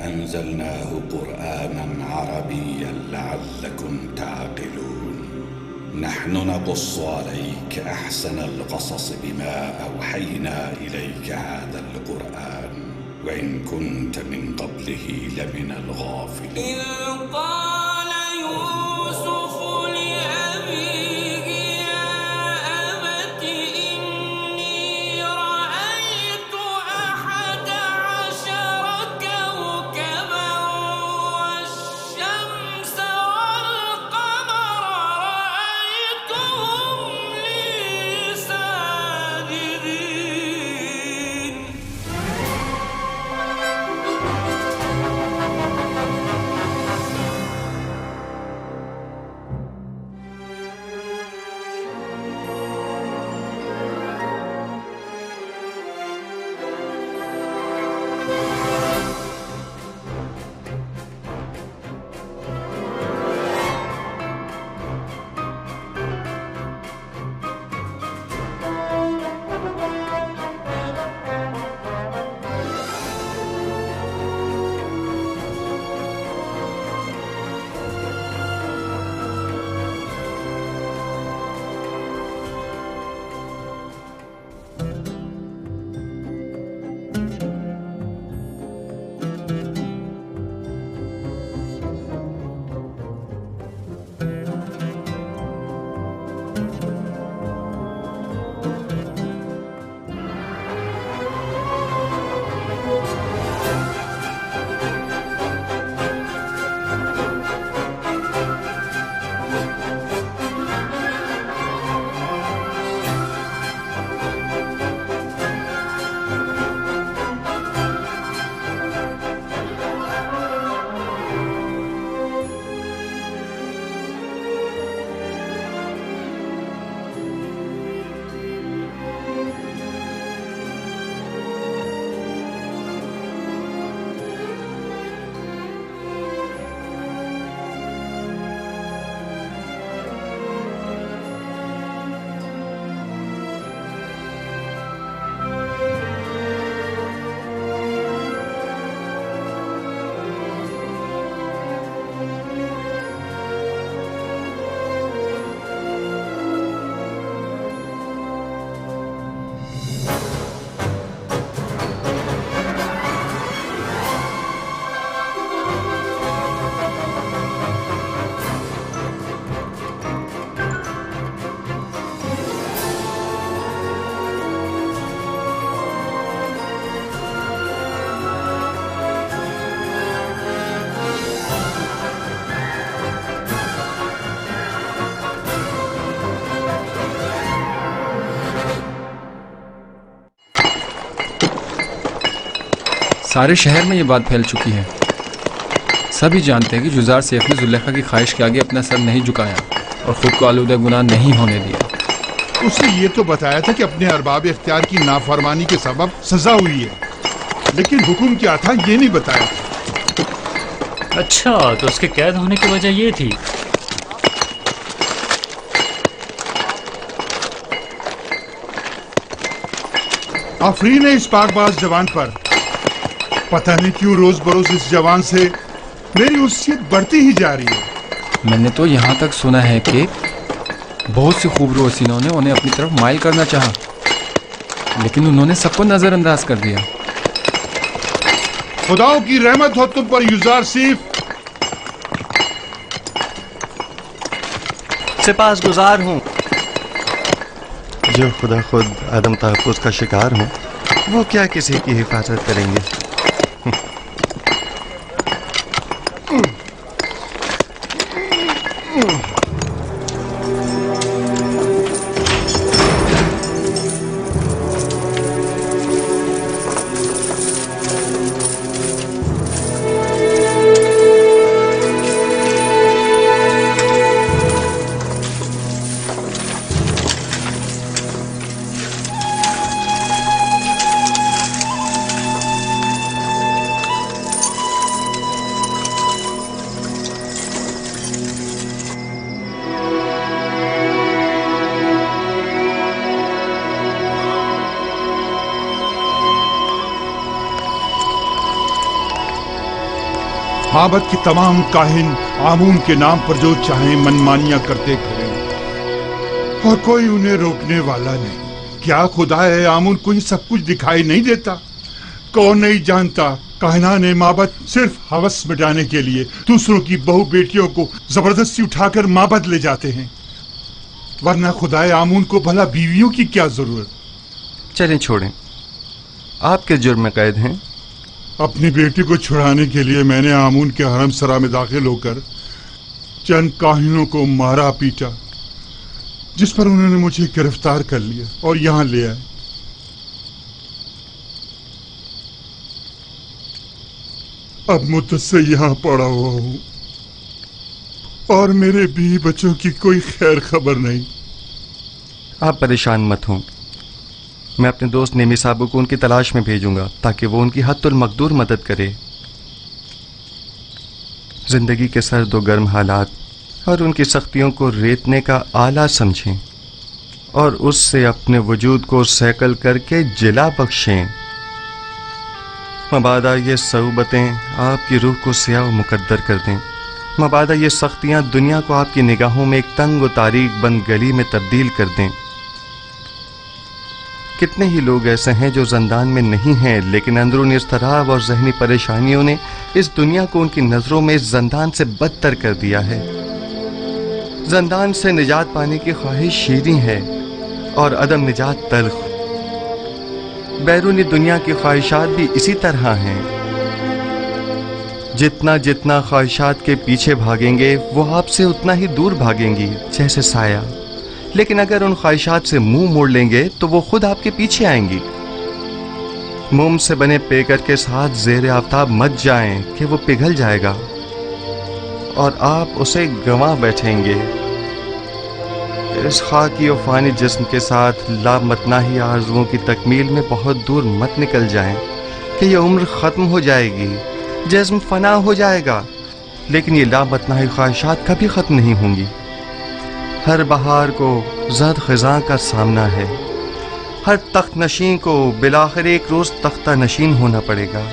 أنزلناه قرآنا عربيا لعلكم تعقلون. نحن نقص عليك أحسن القصص بما أوحينا إليك هذا القرآن وإن كنت من قبله لمن الغافلين. إذ قال يوسف لأبيه يا أبت إني رأيت 11 كوكبا والشمس والقمر رأيتهم لي ساجدين. سارے شہر میں یہ بات پھیل چکی ہے. سبھی جانتے ہیں کہ جزار سیف نے زلیخا کی خواہش کے آگے اپنا سر نہیں جھکایا اور خود کو آلودہ گناہ نہیں ہونے دیا. اسے یہ تو بتایا تھا کہ اپنے ارباب اختیار کی نافرمانی کے سبب سزا ہوئی ہے، لیکن حکم کیا تھا یہ نہیں بتایا تھا. اچھا، تو اس کے قید ہونے کی وجہ یہ تھی. آفرین ہے اس پاک باز جوان پر. پتہ نہیں کیوں روز بروز اس جوان سے میری حیثیت بڑھتی ہی جا رہی ہے. میں نے تو یہاں تک سنا ہے کہ بہت سے خوبرو حسینوں نے انہیں اپنی طرف مائل کرنا چاہا، لیکن انہوں نے سب کو نظر انداز کر دیا. خداؤں کی رحمت ہو تم پر یوزار سیف. سپاس گزار ہوں. جو خدا خود عدم تحفظ کا شکار ہوں، وہ کیا کسی کی حفاظت کریں گے. माबद के तमाम काहिन आमून के नाम पर जो चाहें मनमानियां करते फिरें और कोई उन्हें रोकने वाला नहीं। क्या खुदा है आमून को ये सब कुछ दिखाई नहीं देता? कौन नहीं जानता काहिना ने माबद सिर्फ हवस मिटाने के लिए दूसरों की बहू बेटियों को जबरदस्ती उठाकर माबद ले जाते हैं, वरना खुदाए आमून को भला बीवियों की क्या जरूरत। चलें छोड़ें, आपके जुर्म में कैद हैं। अपनी बेटी को छुड़ाने के लिए मैंने आमून के हरम सरा में दाखिल होकर चंद काहिनों को मारा पीटा, जिस पर उन्होंने मुझे गिरफ्तार कर लिया और यहां ले आए। अब मुद्दत से यहां पड़ा हुआ हूं और मेरे बीवी बच्चों की कोई खैर खबर नहीं। आप परेशान मत हों, मैं अपने दोस्त नेमी साहब को उनकी तलाश में भेजूंगा ताकि वो उनकी हद्दुल मकदूर मदद करे। जिंदगी के सर्द और गर्म हालात और उनकी सख्तियों को रेतने का आला समझें और उससे अपने वजूद को सैकल करके जिला बख्शें। मबादा ये सऊबतें आपकी रूह को स्याह व मुकद्दर कर दें। मबादा ये सख्तियाँ दुनिया को आपकी निगाहों में एक तंग व तारीक बंद गली में तब्दील कर दें। कितने ही लोग ऐसे हैं जो ज़ंदान में नहीं हैं, लेकिन अंदरूनी इज़्तिराब और ज़हनी परेशानियों ने इस दुनिया को उनकी नज़रों में ज़ंदान से बदतर कर दिया है। ज़ंदान से निजात पाने की ख्वाहिश शीरीं है और अदम निजात तल्ख। बैरूनी दुनिया की ख्वाहिशात भी इसी तरह हैं। जितना जितना ख्वाहिशात के पीछे भागेंगे वो आपसे उतना ही दूर भागेंगी, जैसे साया। लेकिन अगर उन ख्वाहिशात से मुंह मोड़ लेंगे तो वो खुद आपके पीछे आएंगी। मोम से बने पेकर के साथ ज़ेरे आफ्ताब मत जाएं कि वो पिघल जाएगा और आप उसे गंवा बैठेंगे। इस खाकी और फानी जिस्म के साथ लामतनाही आरज़ुओं की तकमील में बहुत दूर मत निकल जाएं कि ये उम्र ख़त्म हो जाएगी, जिस्म फना हो जाएगा, लेकिन ये लामतनाही ख्वाहिशात कभी ख़त्म नहीं होंगी। हर बहार को ज़द ख़ज़ां का सामना है। हर तख्त नशीन को बिलाखिर एक रोज़ तख्ता नशीन होना पड़ेगा।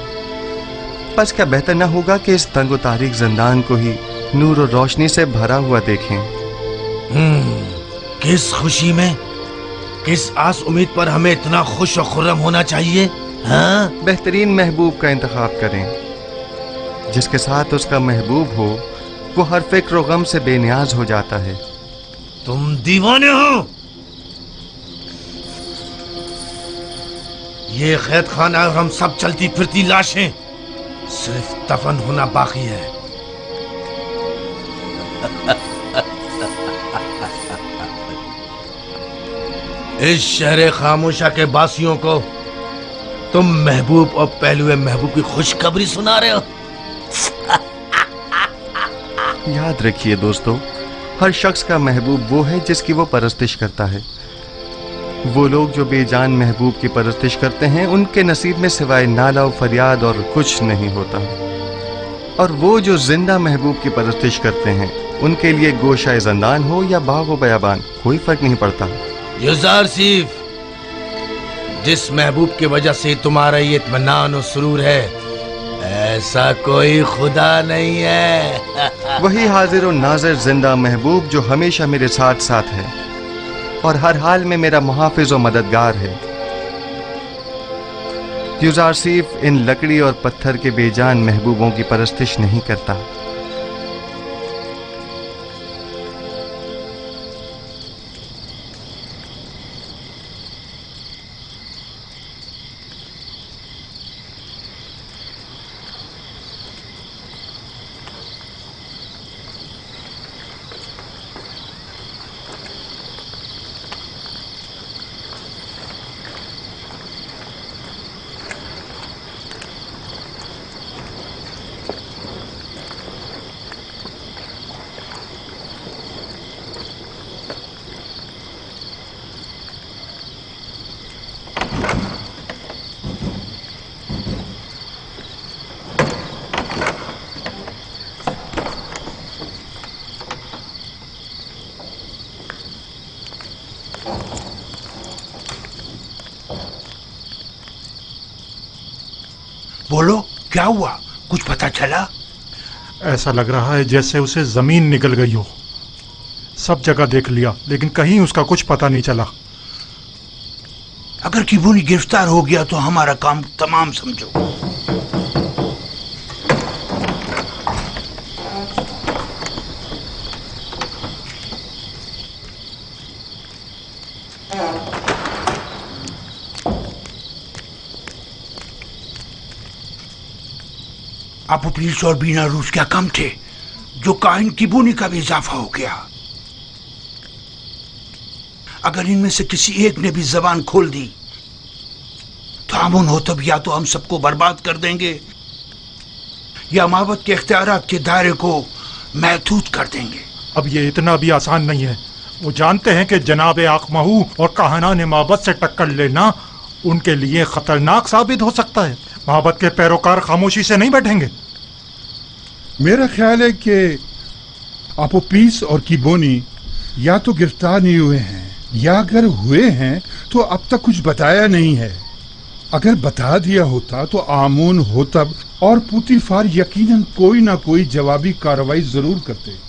बस क्या बेहतर न होगा कि इस तंग व तारीक ज़िंदान को ही नूर और रोशनी से भरा हुआ देखें। किस खुशी में, किस आस उम्मीद पर हमें इतना खुश और खुर्रम होना चाहिए? हाँ? बेहतरीन महबूब का इंतखाब करें। जिसके साथ उसका महबूब हो वो हर फिक्र और गम से बेनियाज हो जाता है। तुम दीवाने हो। ये कैद खाना और हम सब चलती फिरती लाशें, सिर्फ दफन होना बाकी है। इस शहर खामोशा के बासियों को तुम महबूब और पहलुए महबूब की खुशखबरी सुना रहे हो। याद रखिए दोस्तों, हर शख्स का महबूब वो है जिसकी वो परस्तिश करता है। वो लोग जो बेजान महबूब की परस्तिश करते हैं उनके नसीब में सिवाय नाला और फरियाद और कुछ नहीं होता, और वो जो जिंदा महबूब की परस्तिश करते हैं उनके लिए गोशाए ज़ंदान हो या बाग व बयाबान कोई फर्क नहीं पड़ता। युज़ार सीफ, जिस महबूब की वजह से तुम्हारा ये इत्मीनान और सुरूर है, ऐसा कोई खुदा नहीं है। वही हाजिर और नाज़िर जिंदा महबूब जो हमेशा मेरे साथ साथ है और हर हाल में मेरा मुहाफिज और मददगार है। युज़ार सीफ इन लकड़ी और पत्थर के बेजान महबूबों की परस्तिश नहीं करता। बोलो, क्या हुआ? कुछ पता चला? ऐसा लग रहा है जैसे उसे जमीन निकल गई हो। सब जगह देख लिया लेकिन कहीं उसका कुछ पता नहीं चला। अगर किबूनी गिरफ्तार हो गया तो हमारा काम तमाम समझो। आपू पुलिस और बीना रूस क्या कम थे जो काहिन किबूनी का भी इजाफा हो गया। अगर इनमें से किसी एक ने भी जबान खोल दी तो आमुन हो तब या तो हम सबको बर्बाद कर देंगे या माबद के इख्तियारात के दायरे को महदूद कर देंगे। अब ये इतना भी आसान नहीं है। वो जानते हैं कि जनाब आकमहू और काहना ने माबद से टक्कर लेना उनके लिए खतरनाक साबित हो सकता है। माबद के पैरोकार खामोशी से नहीं बैठेंगे। मेरा ख्याल है कि अपोपीस और किबोनी या तो गिरफ्तार नहीं हुए हैं या अगर हुए हैं तो अब तक कुछ बताया नहीं है। अगर बता दिया होता तो आमून होतब और पुतीफार यकीनन कोई ना कोई जवाबी कार्रवाई जरूर करते।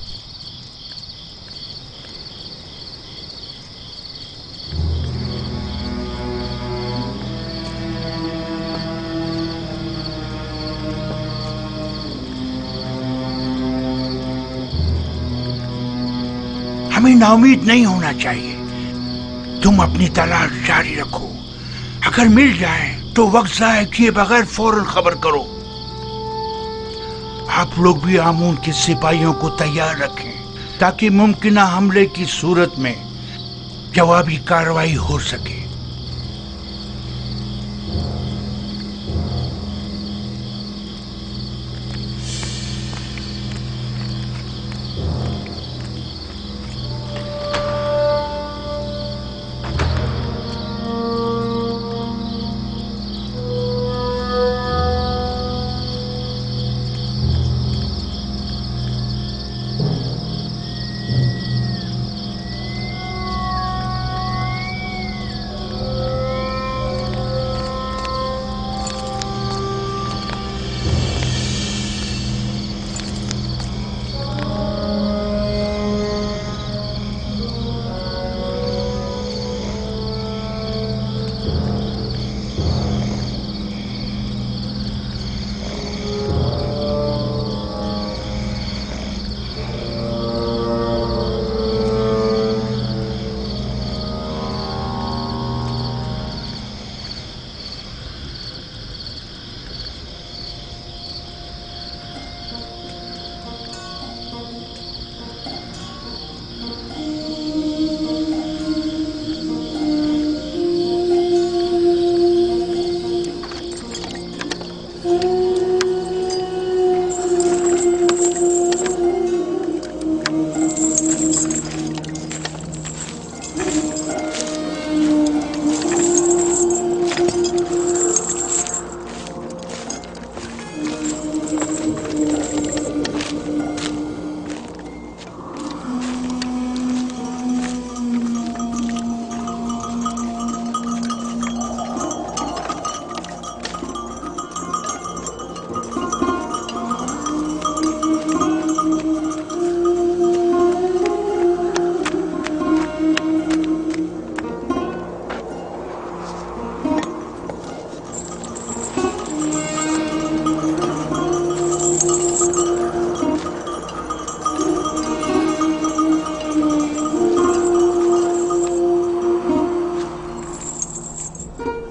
हमें नाउमीद नहीं होना चाहिए। तुम अपनी तलाश जारी रखो। अगर मिल जाए तो वक्त जाया किए बगैर फौरन खबर करो। आप लोग भी आमून के सिपाहियों को तैयार रखें ताकि मुमकिन हमले की सूरत में जवाबी कार्रवाई हो सके।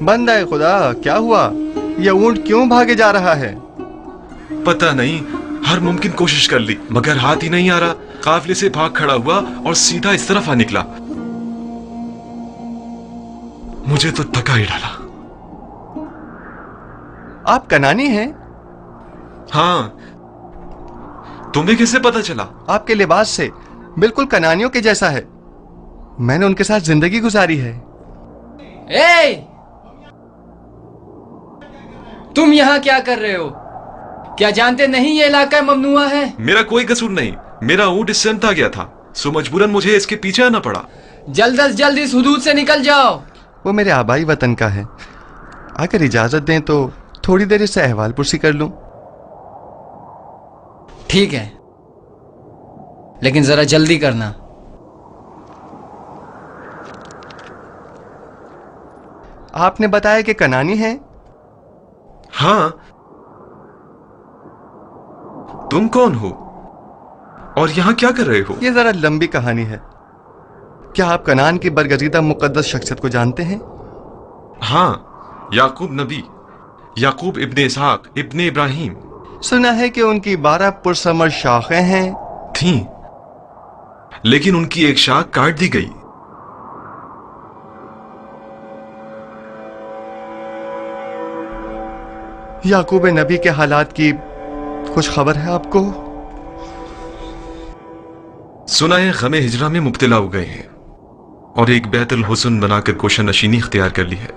बंद है खुदा, क्या हुआ? यह ऊंट क्यों भागे जा रहा है? पता नहीं, हर मुमकिन कोशिश कर ली मगर हाथ ही नहीं आ रहा। काफिले से भाग खड़ा हुआ और सीधा इस तरफ आ निकला। मुझे तो थका ही डाला। आप कनानी हैं? हाँ, तुम्हें कैसे पता चला? आपके लिबास से बिल्कुल कनानियों के जैसा है। मैंने उनके साथ जिंदगी गुजारी है। ए! तुम यहाँ क्या कर रहे हो? क्या जानते नहीं ये इलाका ममनुआ है? मेरा कोई कसूर नहीं, मेरा ऊंट इससे अनता गया था, सो मजबूरन मुझे इसके पीछे आना पड़ा। जल्द अज जल्द इस हुदूद से निकल जाओ। वो मेरे आबाई वतन का है। अगर इजाजत दें तो थोड़ी देर इससे अहवाल पुरसी कर लूं। ٹھیک ہے لیکن ذرا جلدی کرنا. آپ نے بتایا کہ کنانی ہیں؟ ہاں. تم کون ہو اور یہاں کیا کر رہے ہو؟ یہ ذرا لمبی کہانی ہے. کیا آپ کنان کی برگزیدہ مقدس شخصیت کو جانتے ہیں؟ ہاں، یعقوب نبی، یعقوب ابن اسحاق ابن ابراہیم. سنا ہے کہ ان کی 12 پرثمر شاخیں ہیں. تھیں، لیکن ان کی ایک شاخ کاٹ دی گئی. یعقوب نبی کے حالات کی کچھ خبر ہے آپ کو؟ سنا ہے غم ہجرہ میں مبتلا ہو گئے ہیں اور ایک بیت الحسن بنا کر کوشہ نشینی اختیار کر لی ہے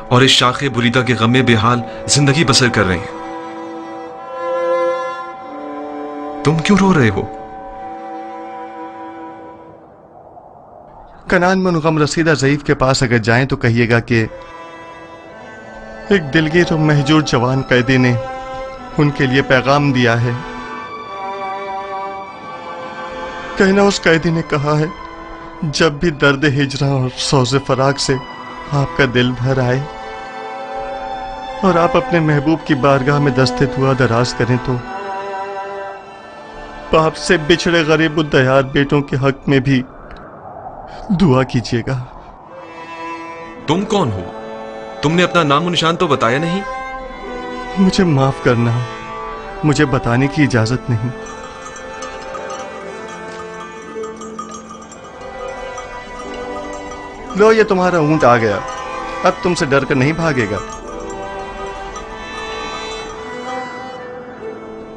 اور اس شاخ بریدہ کے غم میں بے حال زندگی بسر کر رہے ہیں. تم کیوں رو رہے ہو؟ کنان میں ان غم رسیدہ ضعیف کے پاس اگر جائیں تو کہیے گا کہ ایک دلگیر و مہجور جوان قیدی نے ان کے لیے پیغام دیا ہے. کہنا اس قیدی نے کہا ہے جب بھی درد ہجرہ اور سوز فراق سے آپ کا دل بھر آئے اور آپ اپنے محبوب کی بارگاہ میں دست دعا دراز کریں تو باپ سے بچھڑے غریب الدیار بیٹوں کے حق میں بھی دعا کیجیے گا. تم کون ہو؟ تم نے اپنا نام و نشان تو بتایا نہیں. مجھے معاف کرنا، مجھے بتانے کی اجازت نہیں. لو یہ تمہارا اونٹ آ گیا، اب تم سے ڈر کر نہیں بھاگے گا.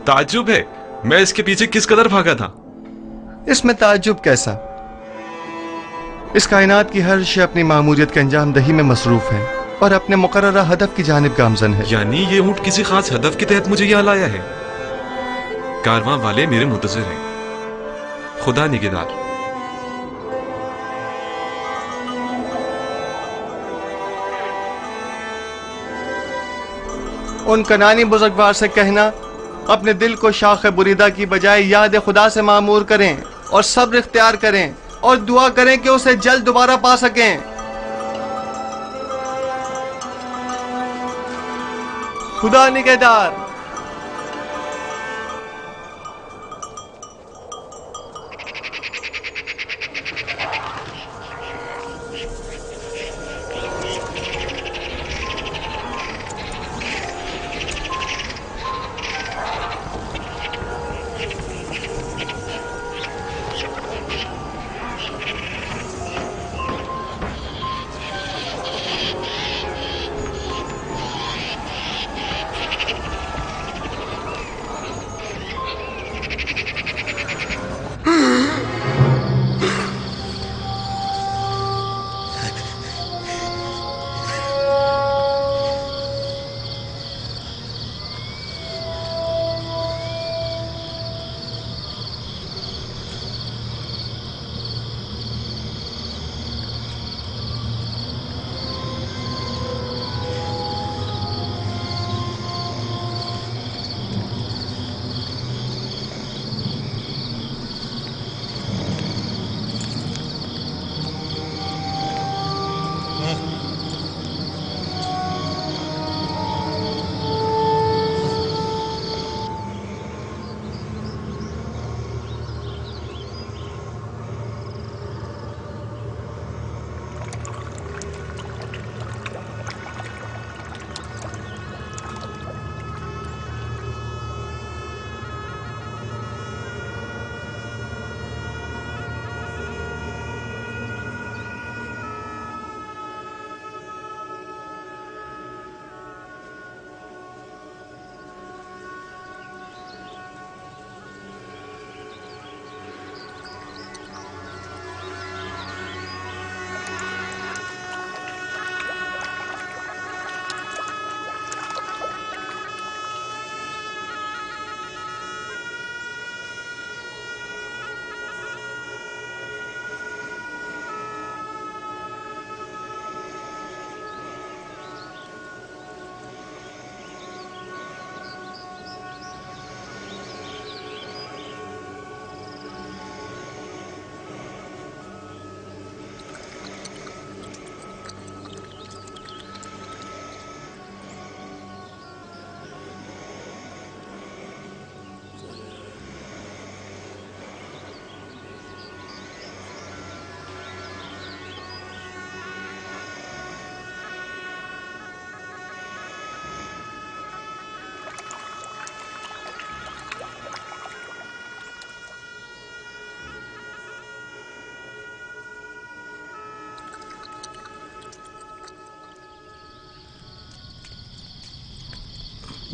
تعجب ہے، میں اس کے پیچھے کس قدر بھاگا تھا. اس میں تعجب کیسا؟ اس کائنات کی ہر شے اپنی ماموریت کے انجام دہی میں مصروف ہے اور اپنے مقررہ ہدف کی جانب گامزن ہے. یعنی یہ اونٹ کسی خاص ہدف کے تحت مجھے یہاں لایا ہے. کارواں والے میرے منتظر ہیں. خدا نگہدار. ان کنانی بزرگوار سے کہنا اپنے دل کو شاخ بریدہ کی بجائے یاد خدا سے معمور کریں اور صبر اختیار کریں اور دعا کریں کہ اسے جلد دوبارہ پا سکیں. خدا نگہدار.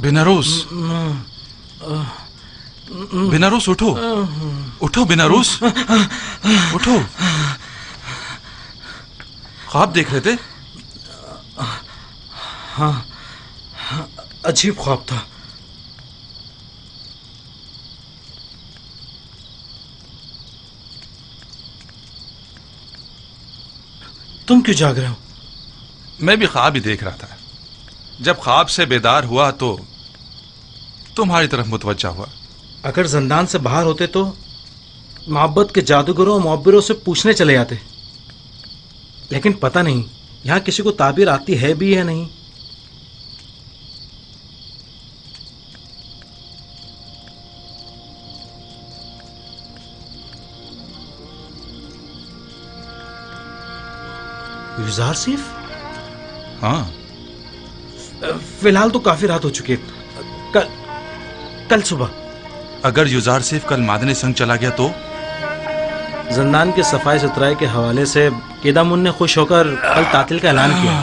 बेनारोस, बेनारोस उठो, उठो बेनारोस, उठो। ख्वाब देख रहे थे? हाँ, अजीब ख्वाब था। तुम क्यों जाग रहे हो? मैं भी ख्वाब ही देख रहा था। जब ख्वाब से बेदार हुआ तो तुम्हारी तरफ मुतवज्जा हुआ। अगर जिंदान से बाहर होते तो मोहब्बत के जादूगरों और मुअब्बिरों से पूछने चले जाते, लेकिन पता नहीं यहाँ किसी को ताबीर आती है भी या नहीं। गुलजार सिर्फ? हाँ, फिलहाल तो काफी रात हो चुकी है। कल सुबह अगर युजार सिर्फ कल मादने संग चला गया तो? जिंदान की सफाई सुथराई के हवाले से केदामुन ने खुश होकर कल तातिल का ऐलान किया।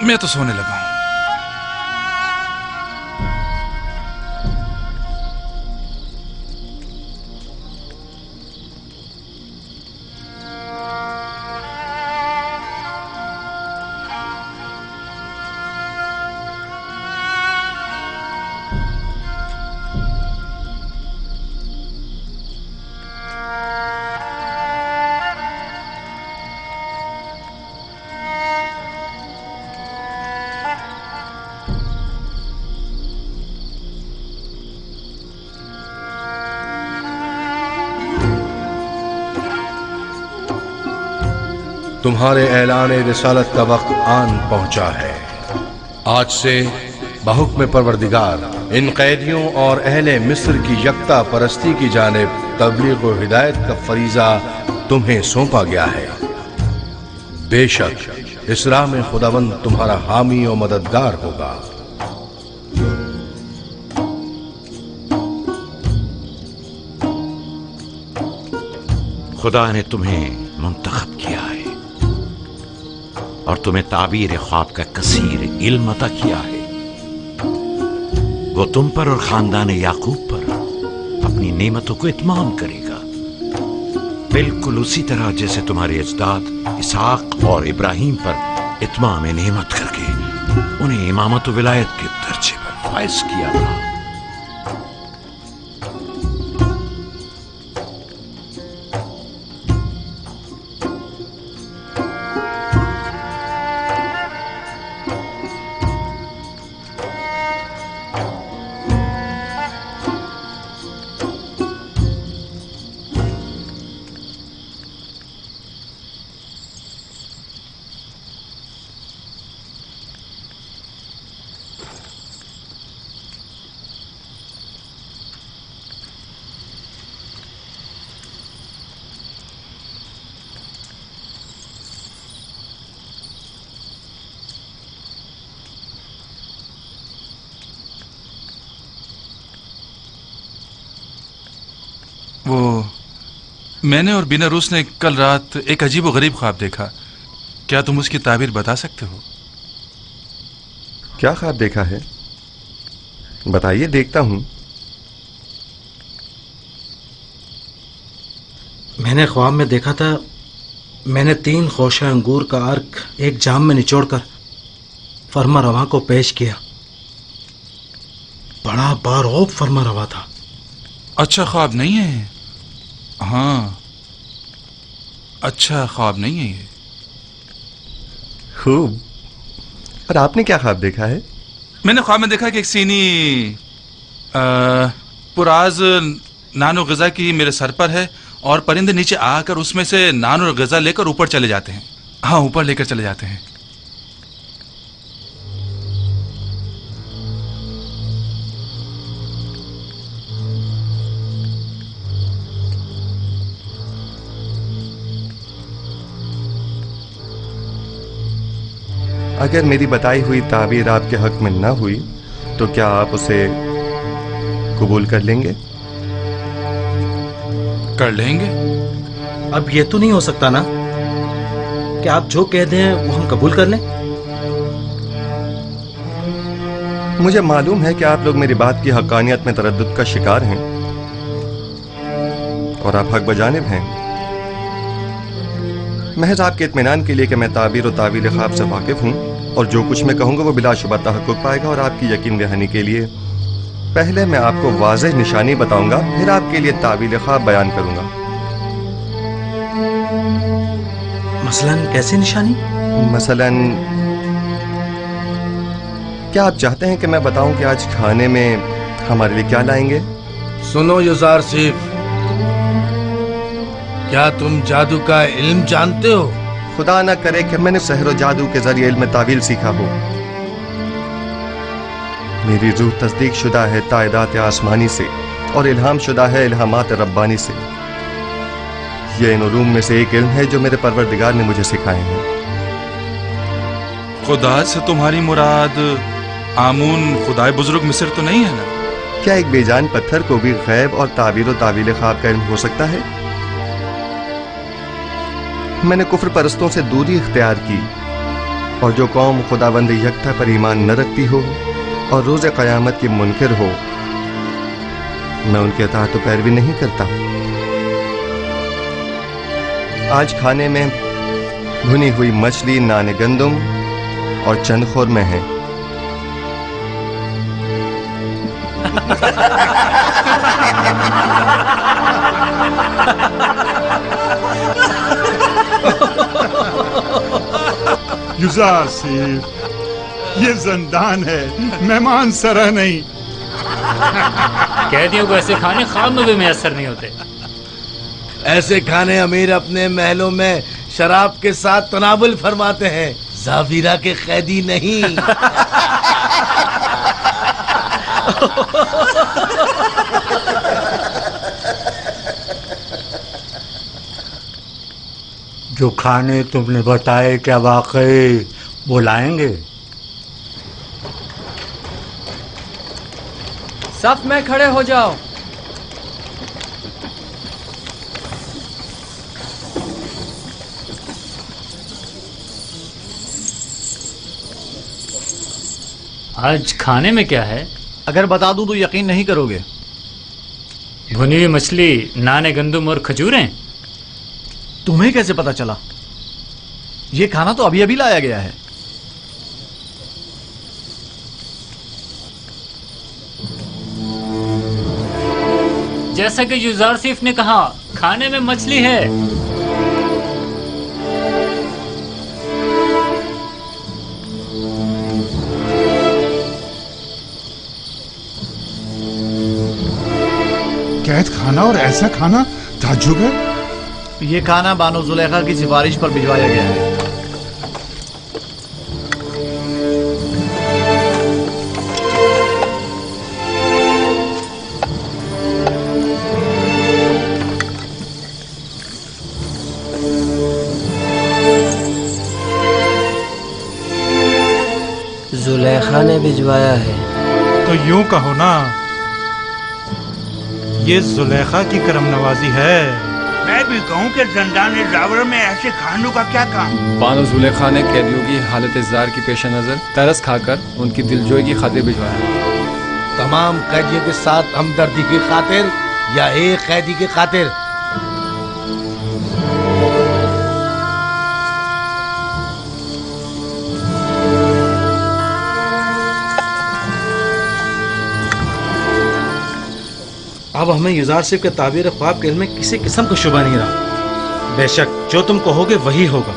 मैं तो सोने लगा हूं। तुम्हारे ऐलान रिसालत का वक्त आन पहुंचा है। आज से बहुक्म परवरदिगार इन कैदियों और अहले मिस्र की यकता परस्ती की जानिब तबलीग व हिदायत का फरीजा तुम्हें सौंपा गया है। बेशक इस राह में खुदावंद तुम्हारा हामी और मददगार होगा। खुदा ने तुम्हें मुंतखब किया है और तुम्हें ताबीर ख्वाब का कसीर इल्म अता किया है। वो तुम पर और खानदान याकूब पर अपनी नेमतों को इत्माम करेगा, बिल्कुल उसी तरह जैसे तुम्हारे अजदाद इसहाक और इब्राहिम पर इत्माम नेमत करके उन्हें इमामत व विलायत के दर्जे पर फाइज किया था। वो मैंने और बिनारूस ने कल रात एक अजीब व गरीब ख्वाब देखा। क्या तुम उसकी ताबीर बता सकते हो? क्या ख्वाब देखा है? बताइए, देखता हूं। मैंने ख्वाब में देखा था, मैंने 3 खोशा अंगूर का अर्क एक जाम में निचोड़कर फरमा रवा को पेश किया। बड़ा बारौब फरमा रवा था। अच्छा ख्वाब नहीं है। हाँ, अच्छा ख्वाब नहीं है ये। खूब। और आपने क्या ख्वाब देखा है? मैंने ख्वाब में देखा कि एक सीनी पुराज नानो गज़ा की मेरे सर पर है और परिंदे नीचे आकर उसमें से नान और गज़ा लेकर ऊपर चले जाते हैं। हाँ, ऊपर लेकर चले जाते हैं। अगर मेरी बताई हुई ताबीर आपके हक में न हुई तो क्या आप उसे कबूल कर लेंगे? कर लेंगे। अब ये तो नहीं हो सकता ना कि आप जो कह दें वो हम कबूल कर लें। مجھے معلوم ہے کہ آپ لوگ میری بات کی حقانیت میں تردد کا شکار ہیں اور آپ حق بجانب ہیں. محض آپ کے اطمینان کے لیے کہ میں تعبیر و تعویل خواب سے واقف ہوں اور جو کچھ میں کہوں گا وہ بلا شبہ تحقق پائے گا، اور آپ کی یقین دہانی کے لیے پہلے میں آپ کو واضح نشانی بتاؤں گا، پھر آپ کے لیے تعویل خواب بیان کروں گا. مثلاً کیسی نشانی؟ مثلاً کیا آپ چاہتے ہیں کہ میں بتاؤں کہ آج کھانے میں ہمارے لیے کیا لائیں گے؟ سنو یزار سیف، کیا تم جادو کا علم جانتے ہو؟ خدا نہ کرے کہ میں نے سحر و جادو کے ذریعے علم تعویل سیکھا ہو. میری روح تصدیق شدہ ہے تائیدات آسمانی سے اور الہام شدہ ہے الہامات ربانی سے. یہ ان علوم میں سے ایک علم ہے جو میرے پروردگار نے مجھے سکھائے ہیں. خدا سے تمہاری مراد آمون خدائے بزرگ مصر تو نہیں ہے نا؟ کیا ایک بے جان پتھر کو بھی غیب اور تعبیر و تعویل خواب کا علم ہو سکتا ہے؟ میں نے کفر پرستوں سے دوری اختیار کی، اور جو قوم خداوند یکتا پر ایمان نہ رکھتی ہو اور روز قیامت کی منکر ہو، میں ان کے اطاعت و پیروی نہیں کرتا. آج کھانے میں بھنی ہوئی مچھلی، نان گندم اور چند خورمے ہیں. یزار سیف، یہ زندان ہے، مہمان سرا نہیں. قیدیوں کو ایسے کھانے خواب میں بھی میسر نہیں ہوتے. ایسے کھانے امیر اپنے محلوں میں شراب کے ساتھ تناول فرماتے ہیں، زاویرہ کے قیدی نہیں. جو کھانے تم نے بتائے کیا واقعی وہ لائیں گے؟ صف میں کھڑے ہو جاؤ. آج کھانے میں کیا ہے؟ اگر بتا دوں تو یقین نہیں کرو گے. بھنی ہوئی مچھلی، نان گندم اور کھجوریں. تمہیں کیسے پتا چلا؟ یہ کھانا تو ابھی ابھی لایا گیا ہے. جیسا کہ یزار سیف نے کہا، کھانے میں مچھلی ہے. قید کھانا اور ایسا کھانا تعجب ہے. یہ کھانا بانو زلیخا کی سفارش پر بھجوایا گیا ہے. زلیخا نے بھجوایا ہے. تو یوں کہو نا، یہ زلیخا کی کرم نوازی ہے. میں بھی کہوں کہ زندان زاور میں ایسے کھانوں کا کیا کام؟ بانو زلیخا نے قیدیوں کی حالت اضطرار کی پیش نظر ترس کھا کر ان کی دلجوئی کی خاطر بھجوایا. تمام قیدیوں کے ساتھ ہمدردی کی خاطر یا ایک قیدی کی خاطر؟ اب ہمیں یزار صاحب کے تعبیر خواب کے علم میں کسی قسم کا شبہ نہیں رہا. بے شک جو تم کہو گے وہی ہوگا.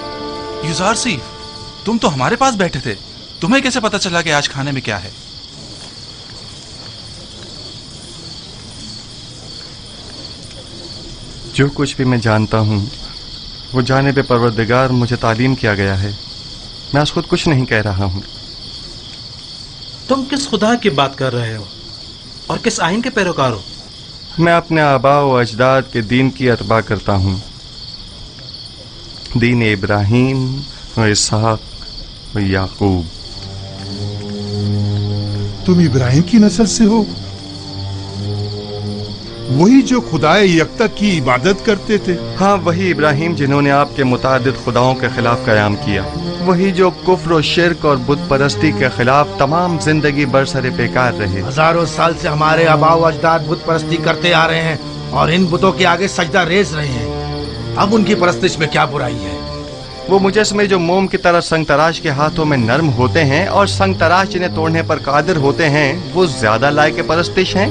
یزار سیف، تم تو ہمارے پاس بیٹھے تھے، تمہیں کیسے پتا چلا کہ آج کھانے میں کیا ہے؟ جو کچھ بھی میں جانتا ہوں وہ جانب پروردگار مجھے تعلیم کیا گیا ہے. میں اس خود کچھ نہیں کہہ رہا ہوں. تم کس خدا کی بات کر رہے ہو اور کس آئین کے پیروکار ہو؟ میں اپنے آباء و اجداد کے دین کی اتباع کرتا ہوں، دین ابراہیم و اسحاق و یعقوب. تم ابراہیم کی نسل سے ہو؟ वही जो खुदाए यकता की इबादत करते थे। हाँ, वही इब्राहिम जिन्होंने आपके मुतादिद खुदाओं के खिलाफ कयाम किया, वही जो कुफ्र और शिर्क और बुत परस्ती के खिलाफ तमाम जिंदगी बरसरे बेकार रहे। हजारों साल से हमारे आबाओ अजदाद बुत परस्ती करते आ रहे हैं और इन बुतों के आगे सजदा रेज रहे हैं। अब उनकी परस्तिश में क्या बुराई है? वो मुजस्मे जो मोम की तरह संग तराश के हाथों में नरम होते हैं और संग तराश जिन्हें तोड़ने पर कादिर होते हैं, वो ज्यादा लायक परस्तिश हैं,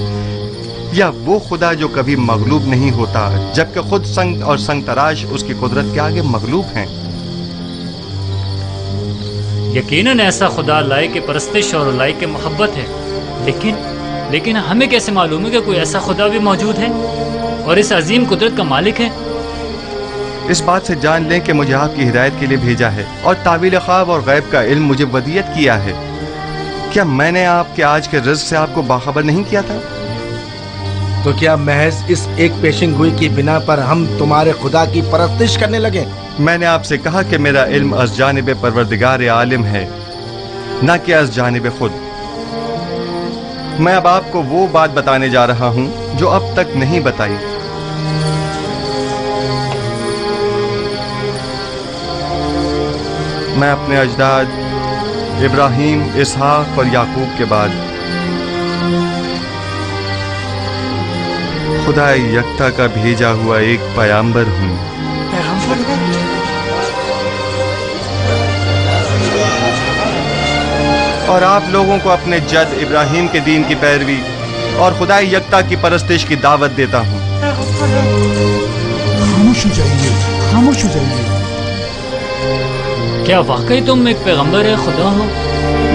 या वो खुदा जो कभी मगलूब नहीं होता जबकि खुद संग और संग तराश उसकी कुदरत के आगे मगलूब हैं? यकीनन ऐसा खुदा लायक परस्तिश और लायक मोहब्बत है, लेकिन हमें कैसे मालूम है कि कोई ऐसा खुदा भी मौजूद है और इस अजीम कुदरत का मालिक है? इस बात से जान लें कि मुझे आपकी हिदायत के लिए भेजा है और तावील ख्वाब और गैब का इल्म मुझे वदियत किया है। क्या मैंने आपके आज के रिज़्क़ से आपको बाखबर नहीं किया था? तो क्या महज इस एक पेशिंग गोई की बिना पर हम तुम्हारे खुदा की परस्तिश करने लगे? मैंने आपसे कहा कि मेरा इल्म अज़ जानिब परवरदिगार आलिम है, न कि अज़ जानिब खुद। मैं अब आपको वो बात बताने जा रहा हूँ जो अब तक नहीं बताई। मैं अपने अजदाद इब्राहीम, इसहाक और याकूब के बाद खुदा यकता का भेजा हुआ एक पैगंबर हूँ। और आप लोगों को अपने जद इब्राहीम के दीन की पैरवी और खुदा यकता की परस्तिश की दावत देता हूँ। खामोश हो जाइए, खामोश हो जाइए। क्या वाकई तुम एक पैगंबर है खुदा हो?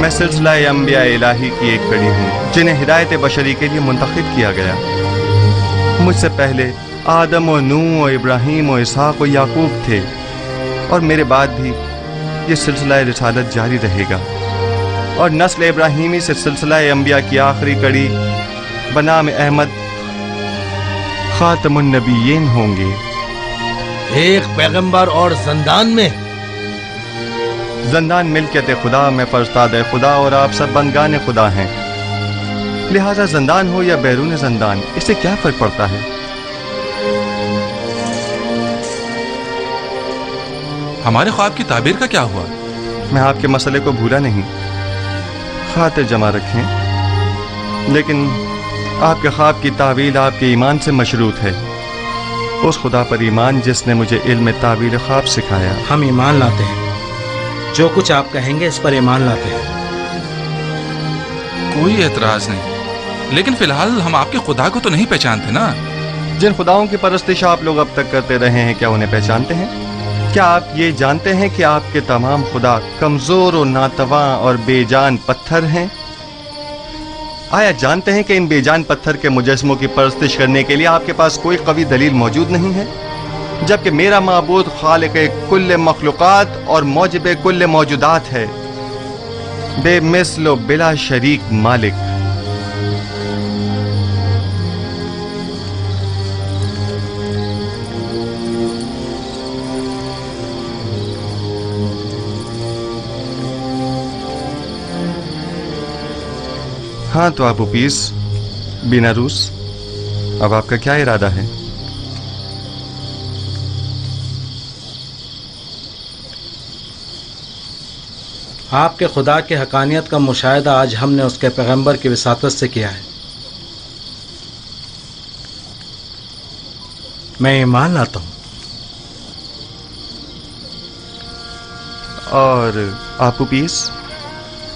मैं सिलसिला अंबिया इलाही की एक कड़ी हूँ जिन्हें हिदायत बशरी के लिए मुंतखब किया गया। मुझसे पहले आदम और नूह और इब्राहीम और इसहाक और याकूब थे, और मेरे बाद भी ये सिलसिला रिसालत जारी रहेगा और नस्ल इब्राहीमी से सिलसिला अंबिया की आखिरी कड़ी बनाम अहमद खातमुन नबीयीन होंगे। एक पैगंबर और ज़ंदान में? ज़ंदान मिल्कियत खुदा में फरस्ताद खुदा और आप सब बंदगान खुदा हैं, लिहाजा ज़ंदान हो या बैरून ज़ंदान, इससे क्या फर्क पड़ता है? हमारे ख्वाब की ताबीर का क्या हुआ? मैं आपके मसले को भूला नहीं, खातिर जमा रखें, लेकिन आपके ख्वाब की तावील आपके ईमान से मशरूत है, उस खुदा पर ईमान जिसने मुझे इल्म तावील ख्वाब सिखाया। हम ईमान लाते हैं, जो कुछ आप कहेंगे इस पर ईमान लाते हैं। कोई एतराज नहीं, लेकिन फिलहाल हम आपके खुदा को तो नहीं पहचानते ना। जिन खुदाओं की परस्तिश आप लोग अब तक करते रहे हैं, क्या उन्हें पहचानते हैं? क्या आप ये जानते हैं कि आपके तमाम खुदा कमजोर और नातवा और बेजान पत्थर हैं? आया जानते हैं कि इन बेजान पत्थर के मुजस्मों की परस्तिश करने के लिए आपके पास कोई कवी दलील मौजूद नहीं है, जबकि मेरा माबूद खालिक कुल्ले मखलूकात और मौजिब कुल्ले मौजूदात है, बेमिसल बिला शरीक मालिक। हाँ तो आप उपीस बिना रूस, अब आपका क्या इरादा है? आपके खुदा के हकानियत का मुशाहिदा आज हमने उसके पैगंबर की विसातत से किया है। मैं ईमान लाता हूँ। और आप उपीस,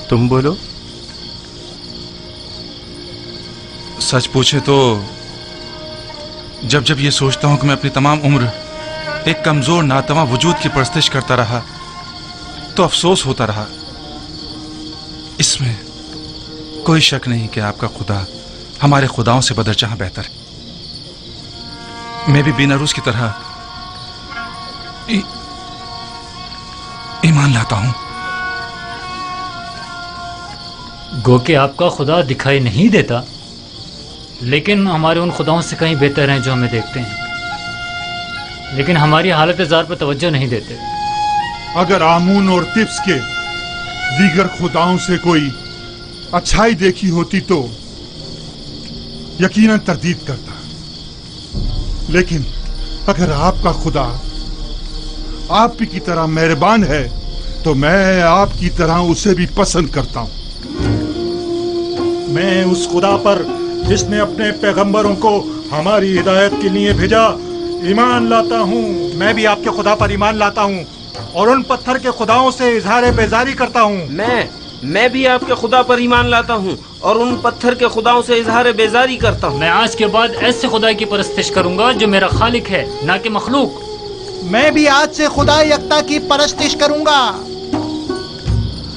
तुम बोलो। सच पूछे तो जब जब ये सोचता हूं कि मैं अपनी तमाम उम्र एक कमजोर नातवा वजूद की परस्तिश करता रहा तो अफसोस होता रहा। इसमें कोई शक नहीं कि आपका खुदा हमारे खुदाओं से बदरजहां बेहतर है। मैं भी बीनारूस की तरह ईमान लाता हूं। गो कि आपका खुदा दिखाई नहीं देता, लेकिन हमारे उन खुदाओं से कहीं बेहतर हैं जो हमें देखते हैं, लेकिन हमारी हालत ज़ार पर तवज्जो नहीं देते। अगर आमून और तिब्स के दीगर खुदाओं से कोई अच्छाई देखी होती तो यकीनन तरदीद करता, लेकिन अगर आपका खुदा आप की तरह मेहरबान है तो मैं आपकी तरह उसे भी पसंद करता हूँ। मैं उस खुदा पर जिसने अपने पैगंबरों को हमारी हिदायत के लिए भेजा ईमान लाता हूँ। मैं भी आपके खुदा पर ईमान लाता हूँ और उन पत्थर के खुदाओं से इजहार बेजारी करता हूँ। मैं भी आपके खुदा पर ईमान लाता हूँ और उन पत्थर के खुदाओं से इजहार बेजारी करता हूँ। मैं आज के बाद ऐसे खुदा की परस्तिश करूंगा जो मेरा खालिक है, ना कि मखलूक। मैं भी आज से खुदा यकता की परस्तिश करूंगा।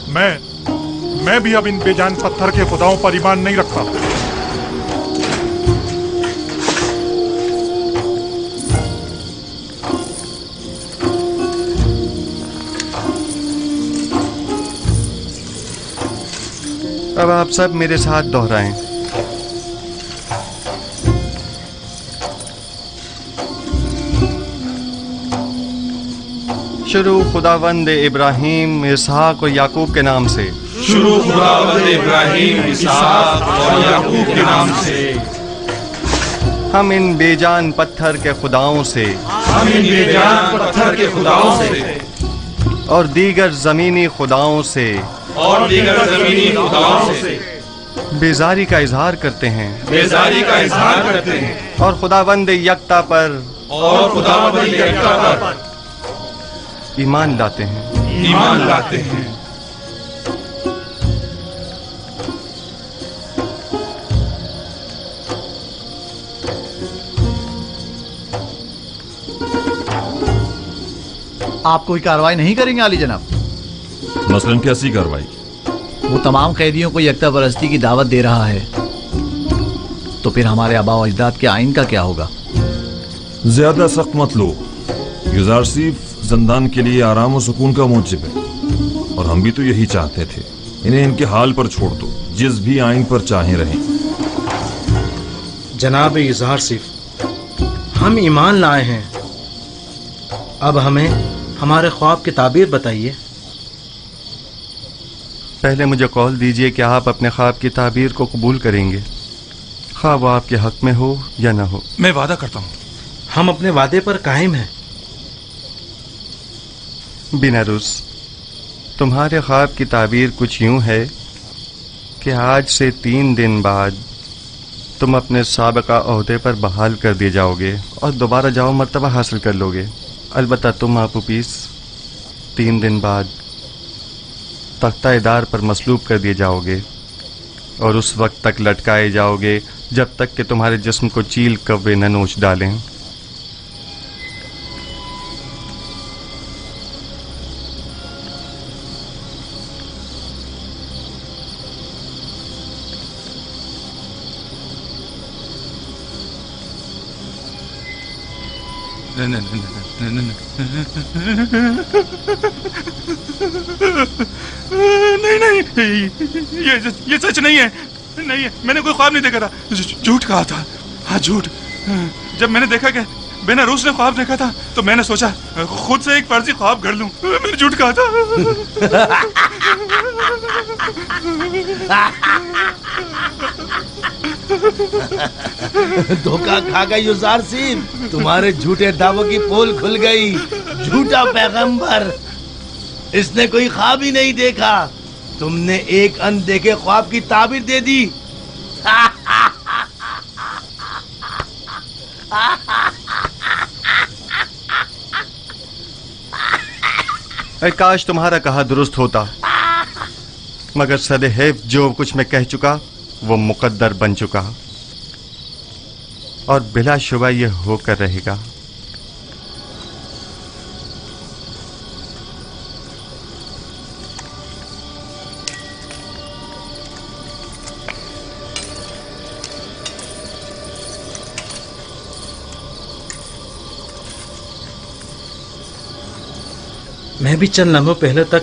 मैं भी अब इन बेजान पत्थर के खुदाओं पर ईमान नहीं रखता। अब आप सब मेरे साथ दोहराएं। शुरू खुदावंद इब्राहिम, इसहाक और याकूब के नाम से। शुरू खुदावंद इब्राहिम, इसहाक और याकूब के नाम से। हम इन बेजान पत्थर के खुदाओं से, हम इन बेजान पत्थर के खुदाओं से और दीगर जमीनी खुदाओं से और दीगर जमीनी खुदाओं से बेजारी का इजहार करते हैं, बेजारी का इजहार करते हैं और खुदावंद यकता पर और खुदावंद यकता पर ईमान लाते हैं, ईमान लाते हैं। आप कोई कार्रवाई नहीं करेंगे आली जनाब? मसलन कैसी कार्रवाई? वो तमाम कैदियों को यकता परस्ती की दावत दे रहा है, तो फिर हमारे आबा और अजदाद के आइन का क्या होगा? ज्यादा सख्त मत लो। गुजार सिर्फ जिंदान के लिए आराम और सुकून का मूजिब है, और हम भी तो यही चाहते थे। इन्हें इनके हाल पर छोड़ दो, जिस भी आइन पर चाहे रहें। जनाब इजहार सिर्फ, हम ईमान लाए हैं, अब हमें हमारे ख्वाब की ताबीर बताइए। पहले मुझे कौल दीजिए कि आप अपने ख्वाब की ताबीर को कबूल करेंगे, खा वो आपके हक में हो या ना हो। मैं वादा करता हूँ। हम अपने वादे पर कायम हैं। बिनारुस, तुम्हारे ख्वाब की ताबीर कुछ यूं है कि आज से 3 दिन बाद तुम अपने साबिका ओहदे पर बहाल कर दिए जाओगे और दोबारा जाओ मर्तबा हासिल कर लोगे। अलबत्ता तुम आपू पीस 3 दिन बाद तख्ता-ए-दार पर मसलूब कर दिए जाओगे और उस वक्त तक लटकाए जाओगे जब तक कि तुम्हारे जिस्म को चील कव्वे न नोच डालें। नहीं, ये सच नहीं है। नहीं, मैंने कोई ख्वाब नहीं देखा था। झूठ कहा था। हाँ, झूठ। जब मैंने देखा कि बेनारूस ने ख्वाब देखा था तो मैंने सोचा खुद से एक फर्जी ख्वाब गढ़ लूं। मैंने झूठ कहा था। धोखा खा गई युजार सिंह, तुम्हारे झूठे दावों की पोल खुल गई। झूठा पैगंबर, इसने कोई ख्वाब ही नहीं देखा। तुमने एक अनदेखे ख्वाब की ताबीर दे दी। काश तुम्हारा कहा दुरुस्त होता, मगर सदैव जो कुछ मैं कह चुका वो मुकद्दर बन चुका और बिला शुबा ये होकर रहेगा। मैं भी चंद लम्हों पहले तक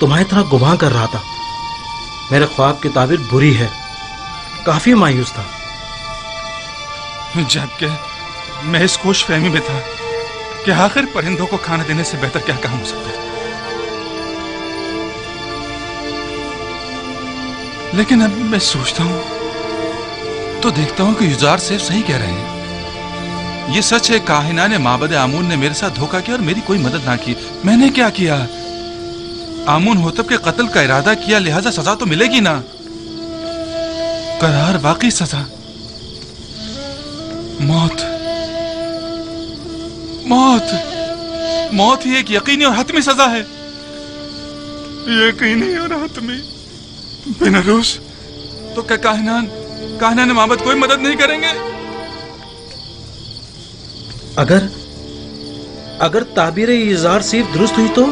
तुम्हारी तरह गुमां कर रहा था। मेरे ख्वाब की ताबीर बुरी है, काफी मायूस था। जबकि मैं इस खुश फहमी में था कि आखिर परिंदों को खाना देने से बेहतर क्या काम हो सकता है। लेकिन अब मैं सोचता हूं तो देखता हूं कि युजार सिर्फ सही कह रहे हैं। ये सच है काहिनान माबद आमून ने मेरे साथ धोखा किया और मेरी कोई मदद ना की। मैंने क्या किया? आमून होतब के कत्ल का इरादा किया, लिहाजा सजा तो मिलेगी ना। करार बाकी सजा मौत। मौत मौत ही एक यकीनी और हतमी सजा है। यकीनी और हतमी। बेनारूस तो क्या काहिनान माबद कोई मदद नहीं करेंगे? अगर ताबीर इज़ार सिर्फ दुरुस्त हुई तो?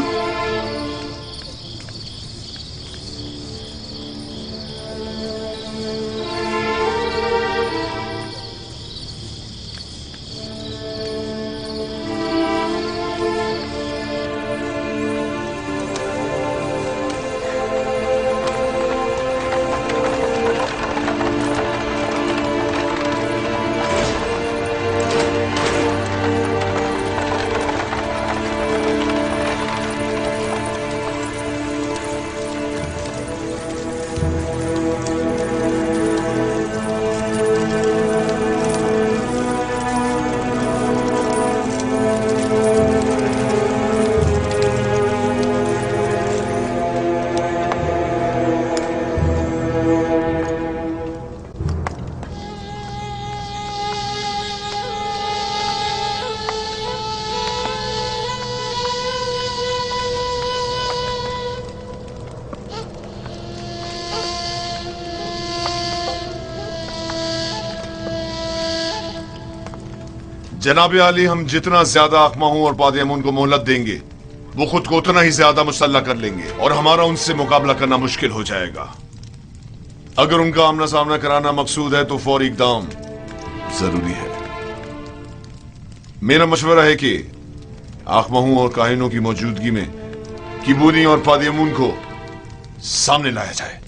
जनाब आली, हम जितना ज्यादा अकमाहू और पादयामून को मोहलत देंगे वो खुद को उतना ही ज्यादा मुसल्ला कर लेंगे और हमारा उनसे मुकाबला करना मुश्किल हो जाएगा। अगर उनका आमना सामना कराना मकसूद है तो फौरी इकदाम जरूरी है। मेरा मशवरा है कि अकमाहू और काहिनों की मौजूदगी में किबूनी और पादयामून को सामने लाया जाए।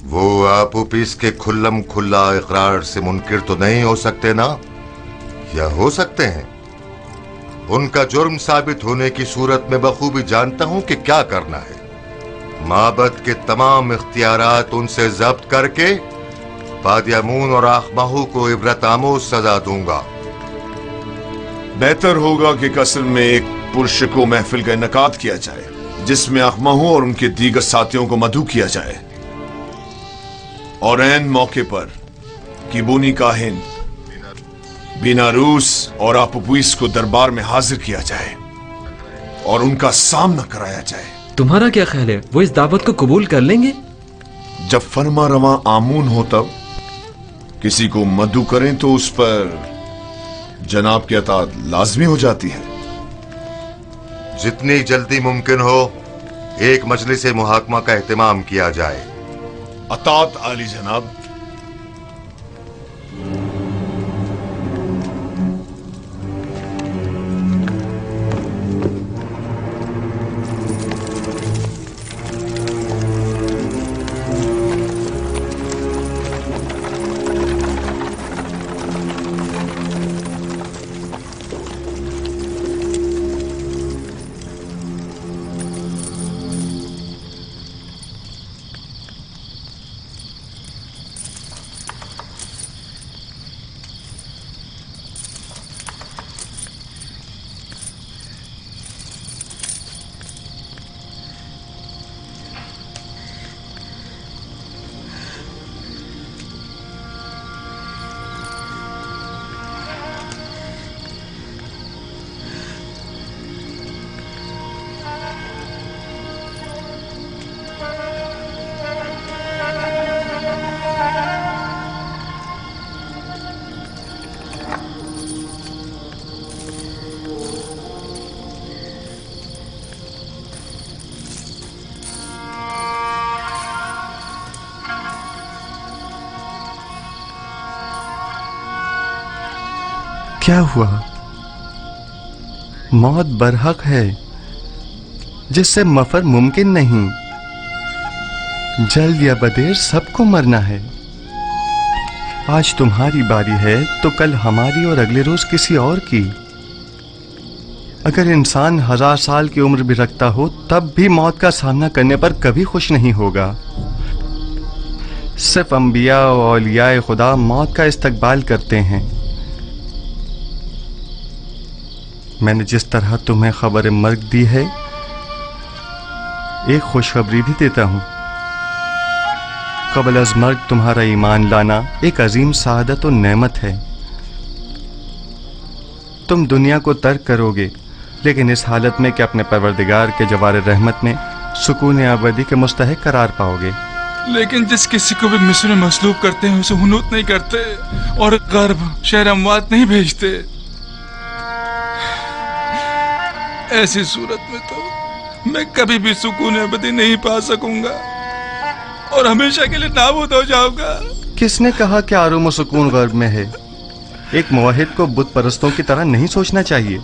वो आप इसके खुल्लम खुल्ला इकरार से मुनकिर तो नहीं हो सकते ना, या हो सकते हैं? उनका जुर्म साबित होने की सूरत में बखूबी जानता हूं कि क्या करना है। माबद के तमाम इख्तियारात उनसे जब्त करके पादयामून और आखमाहू को इबरत आमोज सजा दूंगा। बेहतर होगा कि कस्र में एक पुरशको महफिल का इनकाद किया जाए जिसमें आखमाहू और उनके दीगर साथियों को मदऊ किया जाए और ऐन मौके पर किबूनी काहिन बेनारूस और आपुपुइस को दरबार में हाजिर किया जाए और उनका सामना कराया जाए। तुम्हारा क्या ख्याल है, वो इस दावत को कबूल कर लेंगे? जब फरमा रवा आमून हो तब किसी को मदऊ करें तो उस पर जनाब की अतात लाजमी हो जाती है। जितनी जल्दी मुमकिन हो एक मजलिस मुहाकमा का एहतमाम किया जाए। अतात आली जनाब। क्या हुआ? मौत बरहक है जिससे मफर मुमकिन नहीं। जल्द या बदेर सबको मरना है। आज तुम्हारी बारी है तो कल हमारी और अगले रोज किसी और की। अगर इंसान 1000 साल की उम्र भी रखता हो तब भी मौत का सामना करने पर कभी खुश नहीं होगा। सिर्फ अंबिया और औलियाए खुदा मौत का इस्तकबाल करते हैं। میں نے جس طرح تمہیں خبر مرگ دی ہے ایک خوشخبری بھی دیتا ہوں. قبل از مرگ تمہارا ایمان لانا ایک عظیم سعادت و نعمت ہے. تم دنیا کو ترک کرو گے لیکن اس حالت میں کہ اپنے پروردگار کے جوار رحمت میں سکون ابدی کے مستحق قرار پاؤ گے. لیکن جس کسی کو بھی مصر میں مصلوب کرتے ہیں اسے ہنوت نہیں کرتے اور غرب شہر اموات نہیں بھیجتے. ایسی صورت میں تو میں کبھی بھی سکون ابدی نہیں پا سکوں گا اور ہمیشہ کے لیے نابود ہو جاؤں گا. کس نے کہا کہ آرام و سکون غرب میں ہے؟ ایک موحد کو بت پرستوں کی طرح نہیں سوچنا چاہیے.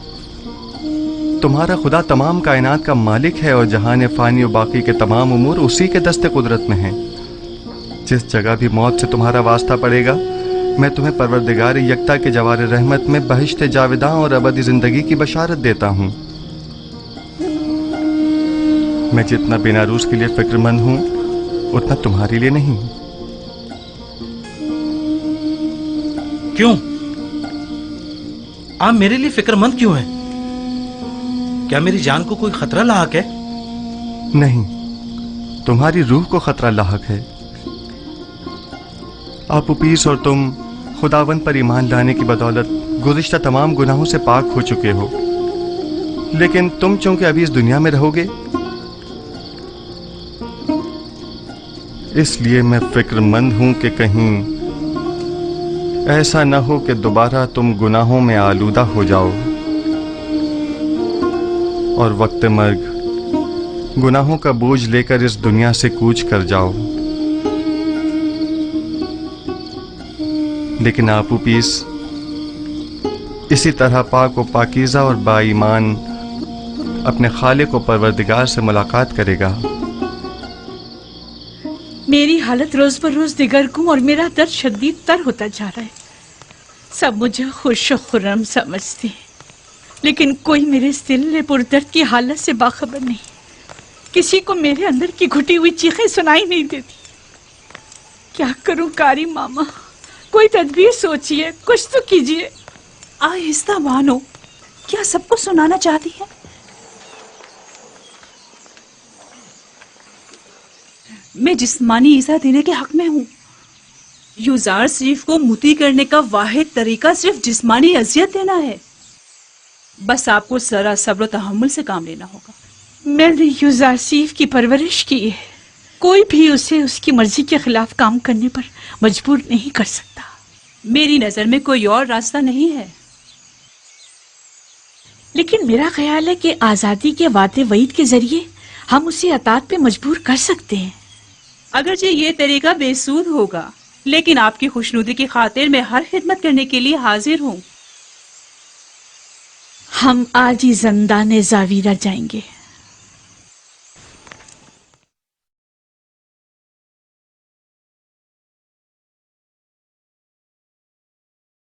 تمہارا خدا تمام کائنات کا مالک ہے اور جہان فانی و باقی کے تمام امور اسی کے دست قدرت میں ہیں. جس جگہ بھی موت سے تمہارا واسطہ پڑے گا میں تمہیں پروردگار یکتا کے جوار رحمت میں بہشت جاوداں اور ابدی زندگی کی بشارت دیتا ہوں. میں جتنا بیناروس کے لیے فکر مند ہوں اتنا تمہارے لیے نہیں. کیوں؟ آپ میرے لیے فکر مند کیوں ہیں؟ کیا میری جان کو کوئی خطرہ لاحق ہے؟ نہیں، تمہاری روح کو خطرہ لاحق ہے. آپوپیس اور تم خداوند پر ایمان لانے کی بدولت گزشتہ تمام گناہوں سے پاک ہو چکے ہو. لیکن تم چونکہ ابھی اس دنیا میں رہو گے اس لیے میں فکر مند ہوں کہ کہیں ایسا نہ ہو کہ دوبارہ تم گناہوں میں آلودہ ہو جاؤ اور وقت مرگ گناہوں کا بوجھ لے کر اس دنیا سے کوچ کر جاؤ. لیکن آپوپیس اسی طرح پاک و پاکیزہ اور با ایمان اپنے خالق و پروردگار سے ملاقات کرے گا. میری حالت روز پر روز دگرگوں اور میرا درد شدید تر ہوتا جا رہا ہے. سب مجھے خوش و خرم سمجھتے ہیں لیکن کوئی میرے اس دل پردرد کی حالت سے باخبر نہیں. کسی کو میرے اندر کی گھٹی ہوئی چیخیں سنائی نہیں دیتی. کیا کروں کاری ماما؟ کوئی تدبیر سوچیے، کچھ تو کیجیے. آہستہ بانو، کیا سب کو سنانا چاہتی ہے؟ میں جسمانی ایذا دینے کے حق میں ہوں. یوزار شریف کو متی کرنے کا واحد طریقہ صرف جسمانی اذیت دینا ہے. بس آپ کو ذرا صبر و تحمل سے کام لینا ہوگا. میں نے یوزار شریف کی پرورش کی ہے. کوئی بھی اسے اس کی مرضی کے خلاف کام کرنے پر مجبور نہیں کر سکتا. میری نظر میں کوئی اور راستہ نہیں ہے. لیکن میرا خیال ہے کہ آزادی کے وعدے وعید کے ذریعے ہم اسے اطاعت پہ مجبور کر سکتے ہیں. اگرچہ یہ طریقہ بے سود ہوگا لیکن آپ کی خوشنودی کی خاطر میں ہر خدمت کرنے کے لیے حاضر ہوں. ہم آج ہی زندان زاویرہ جائیں گے.